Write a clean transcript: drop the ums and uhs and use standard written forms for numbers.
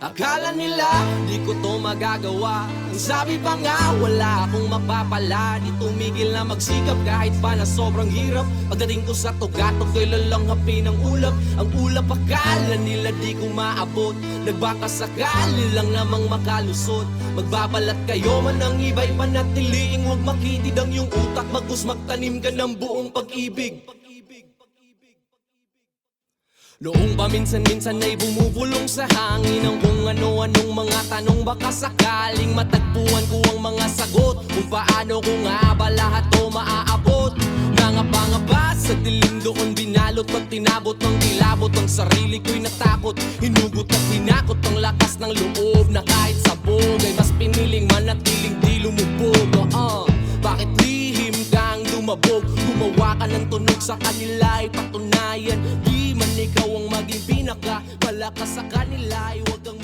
Akala nila di ko to magagawa. Ang sabi pa nga wala akong mapapala. Di tumigil na magsikap kahit pa na sobrang hirap. Pagdating ko sa tugatog ko'y lalanghapin ang ulap. Ang ulap akala nila di ko maabot. Nagbaka sakali lang namang makalusot. Magbabalat kayo man ang iba'y panatiliing huwag makitid ang iyong utak. Bagus magtanim ka ng buong pag-ibig. Noong paminsan-minsan ay bumubulong sa hangin ang kung ano-anong mga tanong. Baka sakaling matagpuan ko ang mga sagot kung paano ko nga ba lahat to maaabot. Nangapa-ngapa sa dilim doon binalot. Pag tinabot ng kilabot ang sarili ko'y natakot. Hinugot at hinakot ang lakas ng loob na kahit sabog ay mas piniling manatiling di lumubog. Bakit lihim kang lumabog? Gumawa ka ng tunog sa kanila ay patunayan. Di man ikaw ang maging pinaka malakas sa kanila ay huwag kang